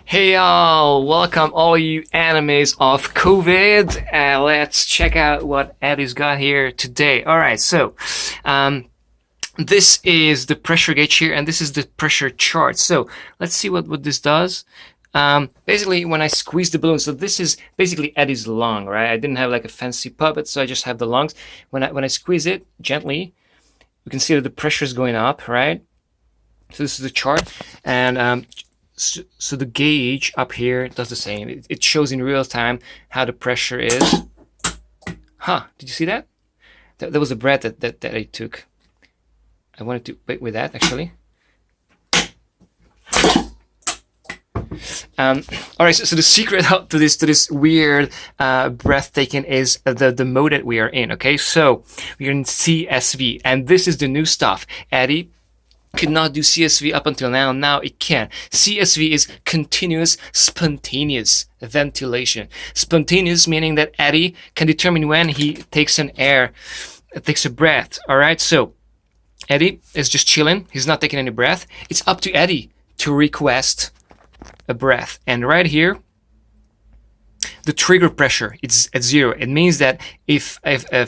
Hey y'all, welcome all you enemies of COVID. Let's check out what Eddie's got here today. Alright, so this is the pressure gauge here and this is the pressure chart. So let's see what this does. Basically when I squeeze the balloon, so this is basically Eddie's lung, right? I didn't have like a fancy puppet, so I just have the lungs. When I squeeze it gently, you can see that the pressure is going up, right? So this is the chart, and so the gauge up here does the same. It shows in real time how the pressure is. Huh, did you see that? That was a breath that I took. I wanted to wait with that actually. Alright, so the secret to this weird breath taking is the mode that we are in, okay? So we're in CSV, and this is the new stuff. Eddie could not do CSV up until now. Now it can. CSV is continuous spontaneous ventilation. Spontaneous meaning that Eddie can determine when he takes takes a breath. All right. So Eddie is just chilling. He's not taking any breath. It's up to Eddie to request a breath. And right here, the trigger pressure is at 0. It means that if a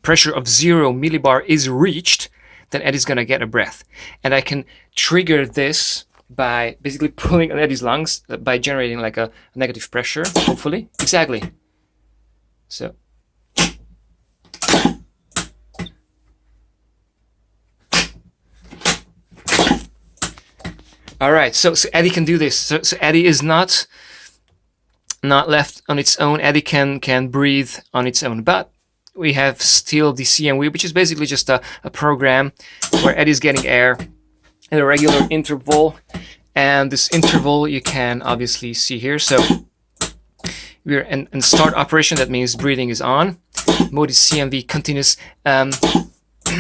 pressure of 0 millibar is reached, then Eddie's gonna get a breath. And I can trigger this by basically pulling on Eddie's lungs by generating like a negative pressure, hopefully. Exactly. So. All right, so Eddie can do this. So Eddie is not left on its own. Eddie can breathe on its own, but we have still the CMV, which is basically just a program where Eddie's getting air at a regular interval. And this interval you can obviously see here. So we're in start operation. That means breathing is on. Mode is CMV, continuous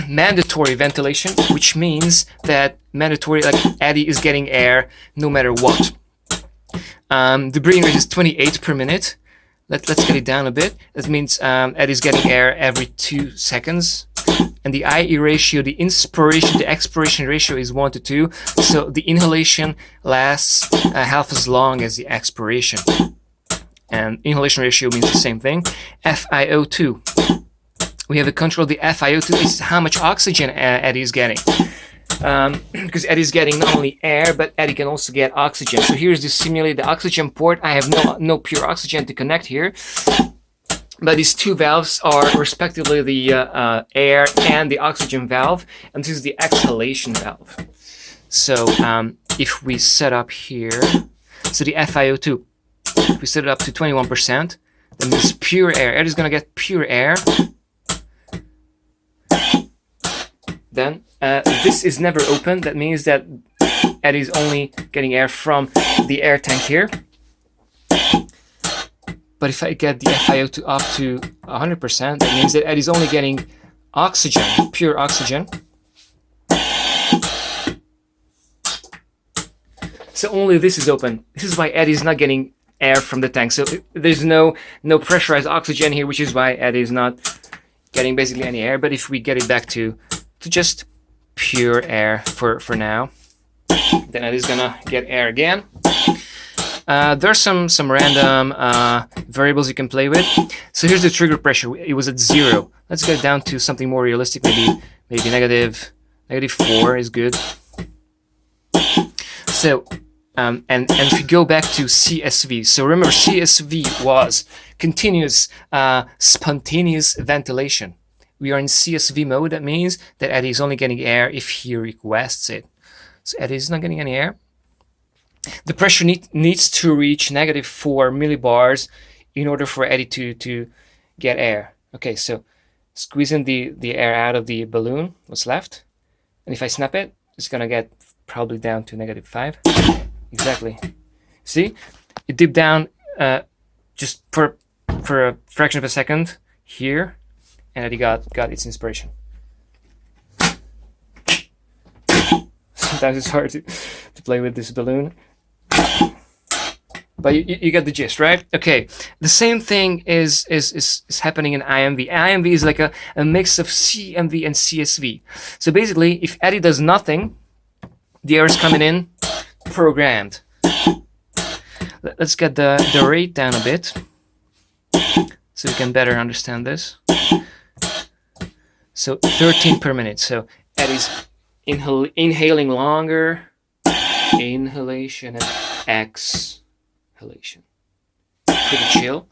mandatory ventilation, which means that mandatory, like Eddie is getting air no matter what. The breathing rate is 28 per minute. Let's get it down a bit. That means Eddie's getting air every 2 seconds. And the IE ratio, the inspiration to expiration ratio is 1 to 2. So the inhalation lasts half as long as the expiration. And inhalation ratio means the same thing. FiO2. We have a control of the FiO2. This is how much oxygen Eddie is getting. Because Eddie's getting not only air, but Eddie can also get oxygen. So here's the simulated oxygen port. I have no pure oxygen to connect here. But these two valves are respectively the air and the oxygen valve. And this is the exhalation valve. So if we set up here, so the FiO2, if we set it up to 21%, that means pure air. Eddie's going to get pure air. Then this is never open. That means that Eddie's only getting air from the air tank here. But if I get the FiO2 up to 100%, that means that Eddie's only getting oxygen, pure oxygen. So only this is open. This is why Eddie's not getting air from the tank. So there's no pressurized oxygen here, which is why Eddie's not getting basically any air. But if we get it back to just pure air for now, then Eddie's gonna get air again. There's some random variables you can play with. So here's the trigger pressure. It was at 0. Let's get it down to something more realistic. Maybe negative 4 is good. So and if you go back to CSV, so remember CSV was continuous spontaneous ventilation. We are in CSV mode. That means that Eddie is only getting air if he requests it. So Eddie is not getting any air. The pressure needs to reach -4 millibars in order for Eddie to get air. Okay, so squeezing the air out of the balloon, what's left. And if I snap it, it's going to get probably down to -5. Exactly. See? It dipped down just for a fraction of a second here. And Eddie got its inspiration. Sometimes it's hard to play with this balloon. But you get the gist, right? Okay. The same thing is happening in IMV. IMV is like a mix of CMV and CSV. So basically, if Eddie does nothing, the air is coming in programmed. let's get the rate down a bit so we can better understand this. So 13 per minute. So Eddie's inhaling longer, inhalation and exhalation. Pretty chill.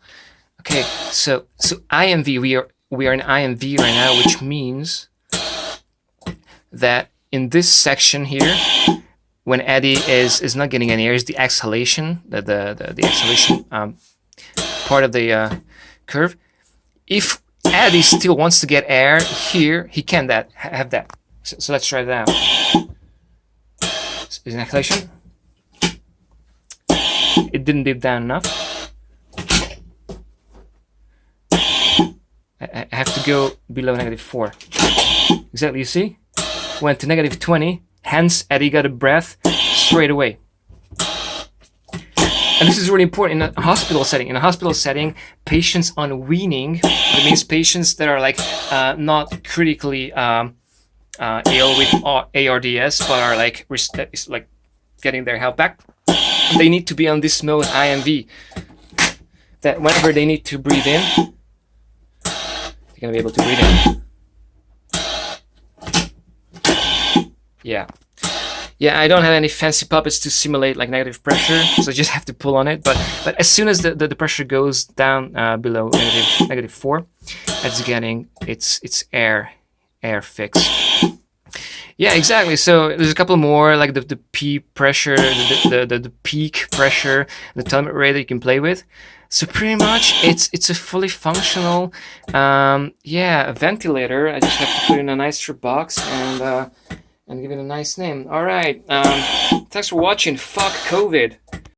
Okay, so IMV, we are in IMV right now, which means that in this section here, when Eddie is not getting any air, is the exhalation, the exhalation part of the curve. If Eddie still wants to get air here, he can have that. So let's try that out. Is an exhalation. It didn't dip down enough. I have to go below -4. Exactly, you see? Went to -20, hence Eddie got a breath straight away. And this is really important in a hospital setting. In a hospital setting, patients on weaning, that means patients that are like not critically ill with ARDS, but are like getting their health back. They need to be on this mode IMV. That whenever they need to breathe in, they're gonna be able to breathe in. Yeah, I don't have any fancy puppets to simulate like negative pressure, so I just have to pull on it. But as soon as the pressure goes down below -4, it's getting its air fix. Yeah, exactly. So there's a couple more, like the P pressure, the peak pressure, the telemetry rate that you can play with. So pretty much it's a fully functional ventilator. I just have to put it in a nice box and give it a nice name. All right. Thanks for watching. Fuck COVID.